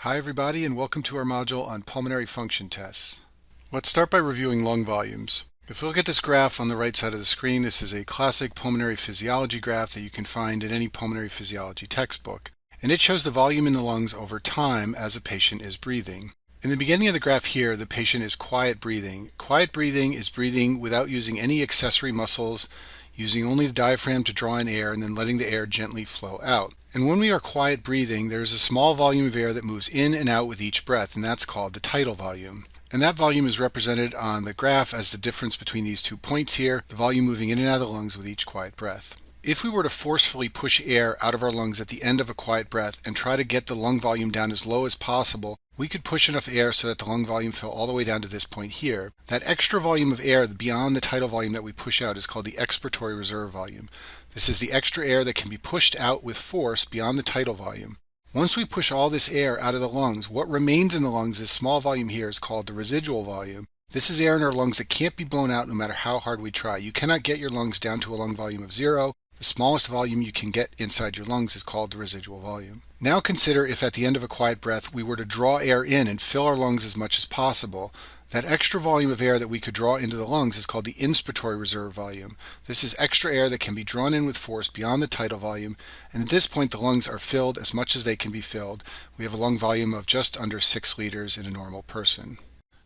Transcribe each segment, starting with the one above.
Hi everybody, and welcome to our module on pulmonary function tests. Let's start by reviewing lung volumes. If we look at this graph on the right side of the screen, this is a classic pulmonary physiology graph that you can find in any pulmonary physiology textbook. And it shows the volume in the lungs over time as a patient is breathing. In the beginning of the graph here, the patient is quiet breathing. Quiet breathing is breathing without using any accessory muscles, using only the diaphragm to draw in air and then letting the air gently flow out. And when we are quiet breathing, there is a small volume of air that moves in and out with each breath, and that's called the tidal volume. And that volume is represented on the graph as the difference between these 2 points here, the volume moving in and out of the lungs with each quiet breath. If we were to forcefully push air out of our lungs at the end of a quiet breath and try to get the lung volume down as low as possible, we could push enough air so that the lung volume fell all the way down to this point here. That extra volume of air beyond the tidal volume that we push out is called the expiratory reserve volume. This is the extra air that can be pushed out with force beyond the tidal volume. Once we push all this air out of the lungs, what remains in the lungs, this small volume here, is called the residual volume. This is air in our lungs that can't be blown out no matter how hard we try. You cannot get your lungs down to a lung volume of 0. The smallest volume you can get inside your lungs is called the residual volume. Now consider if at the end of a quiet breath we were to draw air in and fill our lungs as much as possible. That extra volume of air that we could draw into the lungs is called the inspiratory reserve volume. This is extra air that can be drawn in with force beyond the tidal volume, and at this point the lungs are filled as much as they can be filled. We have a lung volume of just under 6 liters in a normal person.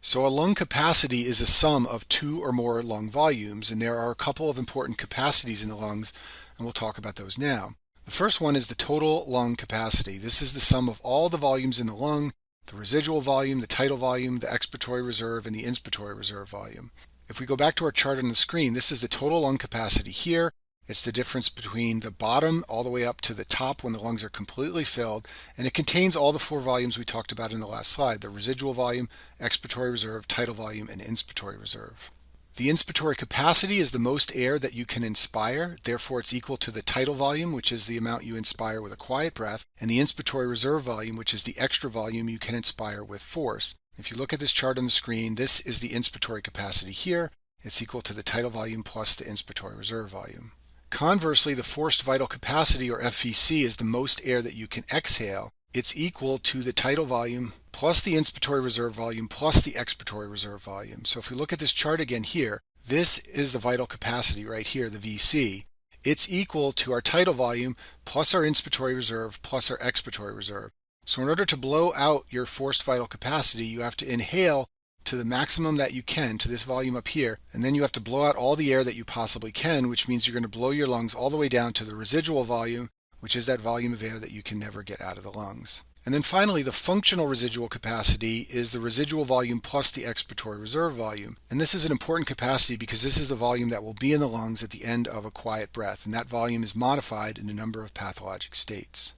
So a lung capacity is a sum of 2 or more lung volumes, and there are a couple of important capacities in the lungs, and we'll talk about those now. The first one is the total lung capacity. This is the sum of all the volumes in the lung, the residual volume, the tidal volume, the expiratory reserve, and the inspiratory reserve volume. If we go back to our chart on the screen, this is the total lung capacity here. It's the difference between the bottom all the way up to the top when the lungs are completely filled, and it contains all the 4 volumes we talked about in the last slide: the residual volume, expiratory reserve, tidal volume, and inspiratory reserve. The inspiratory capacity is the most air that you can inspire, therefore it's equal to the tidal volume, which is the amount you inspire with a quiet breath, and the inspiratory reserve volume, which is the extra volume you can inspire with force. If you look at this chart on the screen, this is the inspiratory capacity here. It's equal to the tidal volume plus the inspiratory reserve volume. Conversely, the forced vital capacity, or FVC, is the most air that you can exhale. It's equal to the tidal volume plus the inspiratory reserve volume plus the expiratory reserve volume. So if we look at this chart again here, this is the vital capacity right here, the VC. It's equal to our tidal volume plus our inspiratory reserve plus our expiratory reserve. So in order to blow out your forced vital capacity, you have to inhale to the maximum that you can, to this volume up here, and then you have to blow out all the air that you possibly can, which means you're going to blow your lungs all the way down to the residual volume, which is that volume of air that you can never get out of the lungs. And then finally, the functional residual capacity is the residual volume plus the expiratory reserve volume. And this is an important capacity because this is the volume that will be in the lungs at the end of a quiet breath, and that volume is modified in a number of pathologic states.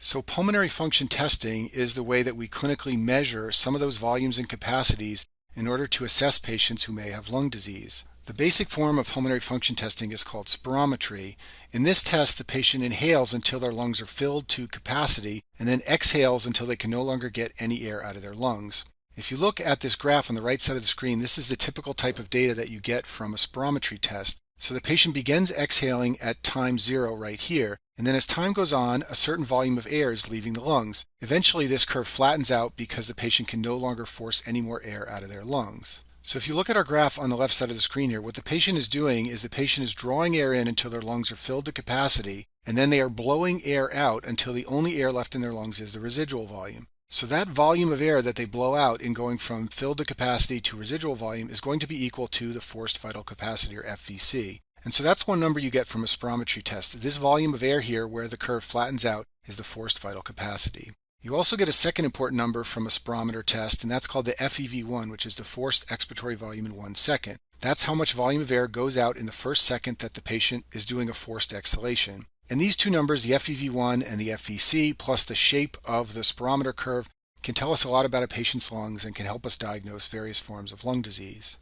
So pulmonary function testing is the way that we clinically measure some of those volumes and capacities in order to assess patients who may have lung disease. The basic form of pulmonary function testing is called spirometry. In this test, the patient inhales until their lungs are filled to capacity and then exhales until they can no longer get any air out of their lungs. If you look at this graph on the right side of the screen, this is the typical type of data that you get from a spirometry test. So the patient begins exhaling at time 0 right here, and then as time goes on, a certain volume of air is leaving the lungs. Eventually this curve flattens out because the patient can no longer force any more air out of their lungs. So if you look at our graph on the left side of the screen here, what the patient is doing is the patient is drawing air in until their lungs are filled to capacity, and then they are blowing air out until the only air left in their lungs is the residual volume. So that volume of air that they blow out in going from filled to capacity to residual volume is going to be equal to the forced vital capacity, or FVC. And so that's one number you get from a spirometry test. This volume of air here, where the curve flattens out, is the forced vital capacity. You also get a second important number from a spirometer test, and that's called the FEV1, which is the forced expiratory volume in 1 second. That's how much volume of air goes out in the first second that the patient is doing a forced exhalation. And these two numbers, the FEV1 and the FVC, plus the shape of the spirometer curve, can tell us a lot about a patient's lungs and can help us diagnose various forms of lung disease.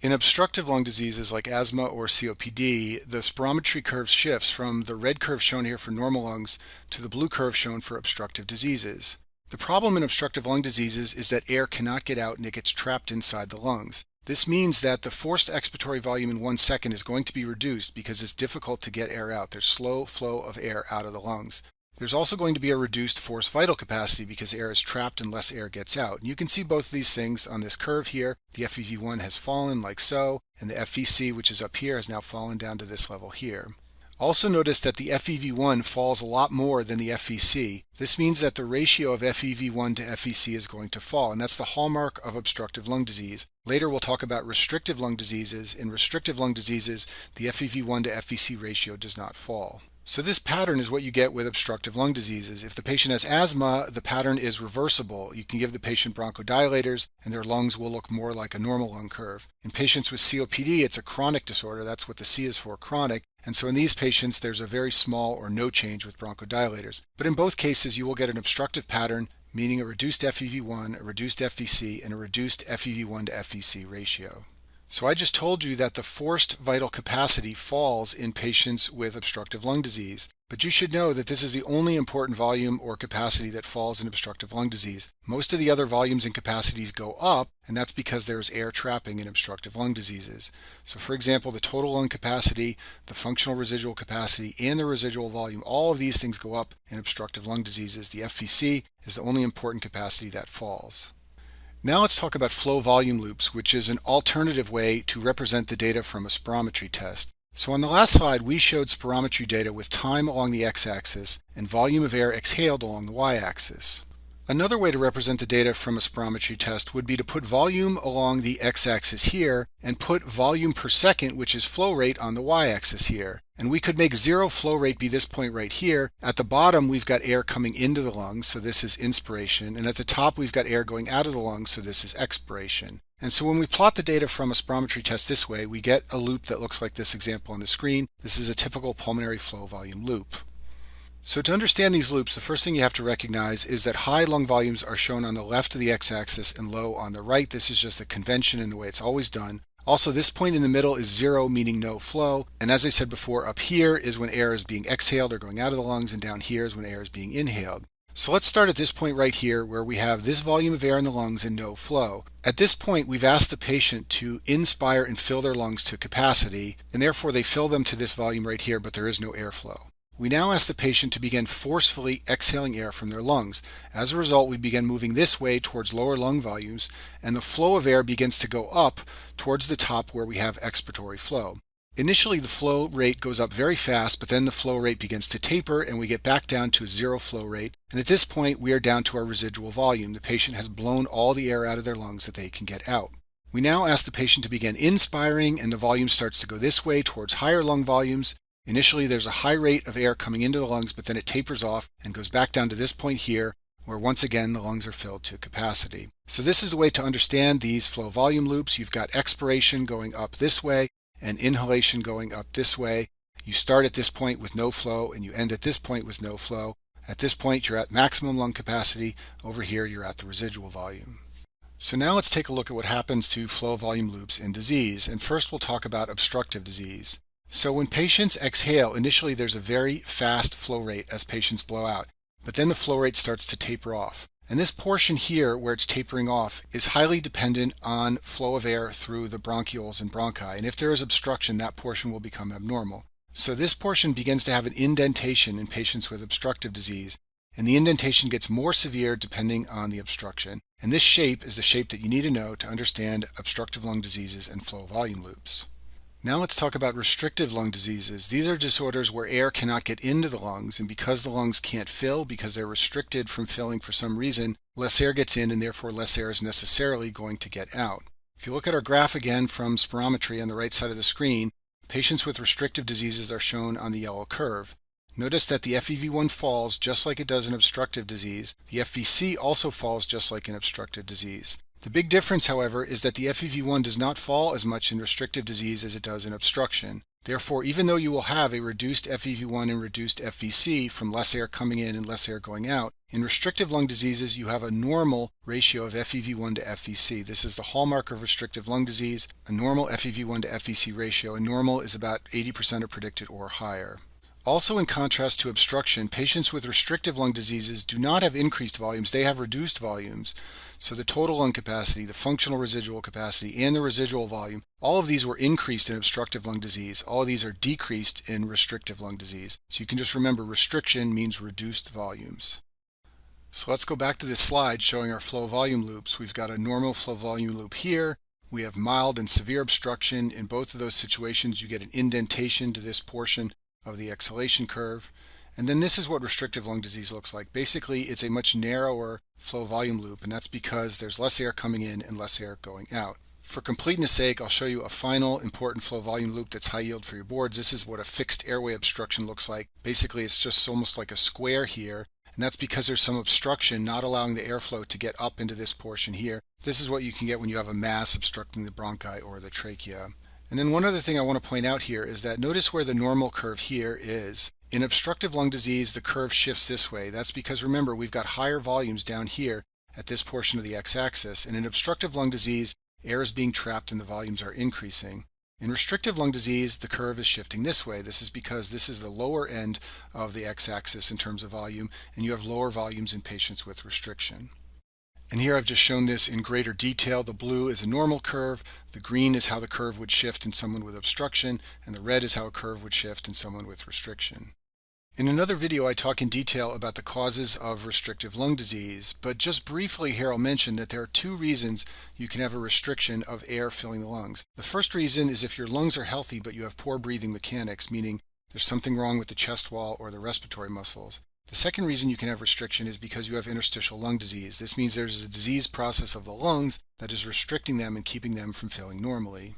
In obstructive lung diseases like asthma or COPD, the spirometry curve shifts from the red curve shown here for normal lungs to the blue curve shown for obstructive diseases. The problem in obstructive lung diseases is that air cannot get out and it gets trapped inside the lungs. This means that the forced expiratory volume in 1 second is going to be reduced because it's difficult to get air out. There's slow flow of air out of the lungs. There's also going to be a reduced forced vital capacity because air is trapped and less air gets out. And you can see both of these things on this curve here. The FEV1 has fallen like so, and the FVC, which is up here, has now fallen down to this level here. Also notice that the FEV1 falls a lot more than the FVC. This means that the ratio of FEV1 to FVC is going to fall, and that's the hallmark of obstructive lung disease. Later we'll talk about restrictive lung diseases. In restrictive lung diseases, the FEV1 to FVC ratio does not fall. So this pattern is what you get with obstructive lung diseases. If the patient has asthma, the pattern is reversible. You can give the patient bronchodilators and their lungs will look more like a normal lung curve. In patients with COPD, it's a chronic disorder. That's what the C is for, chronic. And so in these patients, there's a very small or no change with bronchodilators. But in both cases, you will get an obstructive pattern, meaning a reduced FEV1, a reduced FVC, and a reduced FEV1 to FVC ratio. So I just told you that the forced vital capacity falls in patients with obstructive lung disease, but you should know that this is the only important volume or capacity that falls in obstructive lung disease. Most of the other volumes and capacities go up, and that's because there's air trapping in obstructive lung diseases. So for example, the total lung capacity, the functional residual capacity, and the residual volume, all of these things go up in obstructive lung diseases. The FVC is the only important capacity that falls. Now let's talk about flow volume loops, which is an alternative way to represent the data from a spirometry test. So on the last slide, we showed spirometry data with time along the x-axis and volume of air exhaled along the y-axis. Another way to represent the data from a spirometry test would be to put volume along the x-axis here and put volume per second, which is flow rate, on the y-axis here. And we could make zero flow rate be this point right here. At the bottom, we've got air coming into the lungs, so this is inspiration. And at the top, we've got air going out of the lungs, so this is expiration. And so when we plot the data from a spirometry test this way, we get a loop that looks like this example on the screen. This is a typical pulmonary flow volume loop. So to understand these loops, the first thing you have to recognize is that high lung volumes are shown on the left of the x-axis and low on the right. This is just a convention in the way it's always done. Also, this point in the middle is zero, meaning no flow. And as I said before, up here is when air is being exhaled or going out of the lungs, and down here is when air is being inhaled. So let's start at this point right here where we have this volume of air in the lungs and no flow. At this point, we've asked the patient to inspire and fill their lungs to capacity, and therefore they fill them to this volume right here, but there is no airflow. We now ask the patient to begin forcefully exhaling air from their lungs. As a result, we begin moving this way towards lower lung volumes, and the flow of air begins to go up towards the top where we have expiratory flow. Initially, the flow rate goes up very fast, but then the flow rate begins to taper and we get back down to a zero flow rate. And at this point, we are down to our residual volume. The patient has blown all the air out of their lungs that they can get out. We now ask the patient to begin inspiring, and the volume starts to go this way towards higher lung volumes. Initially, there's a high rate of air coming into the lungs, but then it tapers off and goes back down to this point here, where once again the lungs are filled to capacity. So this is the way to understand these flow volume loops. You've got expiration going up this way and inhalation going up this way. You start at this point with no flow and you end at this point with no flow. At this point, you're at maximum lung capacity. Over here, you're at the residual volume. So now let's take a look at what happens to flow volume loops in disease. And first, we'll talk about obstructive disease. So when patients exhale, initially there's a very fast flow rate as patients blow out, but then the flow rate starts to taper off. And this portion here where it's tapering off is highly dependent on flow of air through the bronchioles and bronchi. And if there is obstruction, that portion will become abnormal. So this portion begins to have an indentation in patients with obstructive disease, and the indentation gets more severe depending on the obstruction. And this shape is the shape that you need to know to understand obstructive lung diseases and flow volume loops. Now let's talk about restrictive lung diseases. These are disorders where air cannot get into the lungs, and because the lungs can't fill, because they're restricted from filling for some reason, less air gets in and therefore less air is necessarily going to get out. If you look at our graph again from spirometry on the right side of the screen, patients with restrictive diseases are shown on the yellow curve. Notice that the FEV1 falls just like it does in obstructive disease. The FVC also falls just like in obstructive disease. The big difference, however, is that the FEV1 does not fall as much in restrictive disease as it does in obstruction. Therefore, even though you will have a reduced FEV1 and reduced FVC from less air coming in and less air going out, in restrictive lung diseases you have a normal ratio of FEV1 to FVC. This is the hallmark of restrictive lung disease, a normal FEV1 to FVC ratio, and normal is about 80% of predicted or higher. Also, in contrast to obstruction, patients with restrictive lung diseases do not have increased volumes, they have reduced volumes. So the total lung capacity, the functional residual capacity, and the residual volume, all of these were increased in obstructive lung disease. All of these are decreased in restrictive lung disease. So you can just remember restriction means reduced volumes. So let's go back to this slide showing our flow volume loops. We've got a normal flow volume loop here. We have mild and severe obstruction. In both of those situations, you get an indentation to this portion of the exhalation curve. And then this is what restrictive lung disease looks like. Basically, it's a much narrower flow volume loop, and that's because there's less air coming in and less air going out. For completeness sake, I'll show you a final important flow volume loop that's high yield for your boards. This is what a fixed airway obstruction looks like. Basically, it's just almost like a square here, and that's because there's some obstruction not allowing the airflow to get up into this portion here. This is what you can get when you have a mass obstructing the bronchi or the trachea. And then one other thing I want to point out here is that notice where the normal curve here is. In obstructive lung disease, the curve shifts this way. That's because, remember, we've got higher volumes down here at this portion of the x-axis. And in obstructive lung disease, air is being trapped and the volumes are increasing. In restrictive lung disease, the curve is shifting this way. This is because this is the lower end of the x-axis in terms of volume, and you have lower volumes in patients with restriction. And here I've just shown this in greater detail. The blue is a normal curve, the green is how the curve would shift in someone with obstruction, and the red is how a curve would shift in someone with restriction. In another video, I talk in detail about the causes of restrictive lung disease, but just briefly here I'll mention that there are two reasons you can have a restriction of air filling the lungs. The first reason is if your lungs are healthy but you have poor breathing mechanics, meaning there's something wrong with the chest wall or the respiratory muscles. The second reason you can have restriction is because you have interstitial lung disease. This means there's a disease process of the lungs that is restricting them and keeping them from filling normally.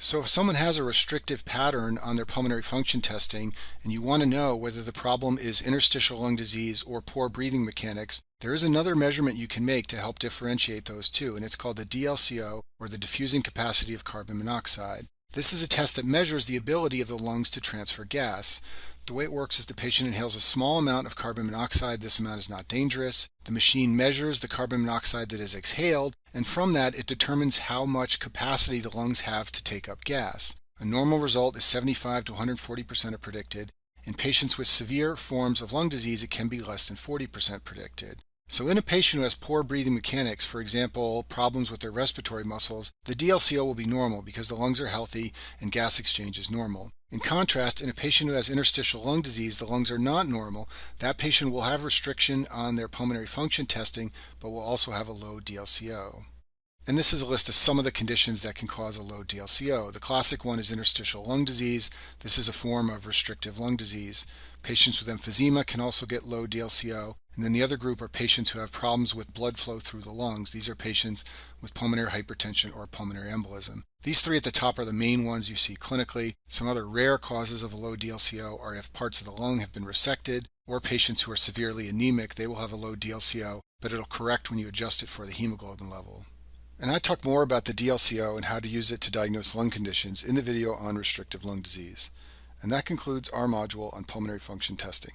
So if someone has a restrictive pattern on their pulmonary function testing and you want to know whether the problem is interstitial lung disease or poor breathing mechanics, there is another measurement you can make to help differentiate those two, and it's called the DLCO, or the diffusing capacity of carbon monoxide. This is a test that measures the ability of the lungs to transfer gas. The way it works is the patient inhales a small amount of carbon monoxide. This amount is not dangerous. The machine measures the carbon monoxide that is exhaled, and from that it determines how much capacity the lungs have to take up gas. A normal result is 75 to 140% of predicted. In patients with severe forms of lung disease, it can be less than 40% predicted. So in a patient who has poor breathing mechanics, for example, problems with their respiratory muscles, the DLCO will be normal because the lungs are healthy and gas exchange is normal. In contrast, in a patient who has interstitial lung disease, the lungs are not normal. That patient will have restriction on their pulmonary function testing, but will also have a low DLCO. And this is a list of some of the conditions that can cause a low DLCO. The classic one is interstitial lung disease. This is a form of restrictive lung disease. Patients with emphysema can also get low DLCO. And then the other group are patients who have problems with blood flow through the lungs. These are patients with pulmonary hypertension or pulmonary embolism. These three at the top are the main ones you see clinically. Some other rare causes of a low DLCO are if parts of the lung have been resected, or patients who are severely anemic. They will have a low DLCO, but it'll correct when you adjust it for the hemoglobin level. And I talk more about the DLCO and how to use it to diagnose lung conditions in the video on restrictive lung disease. And that concludes our module on pulmonary function testing.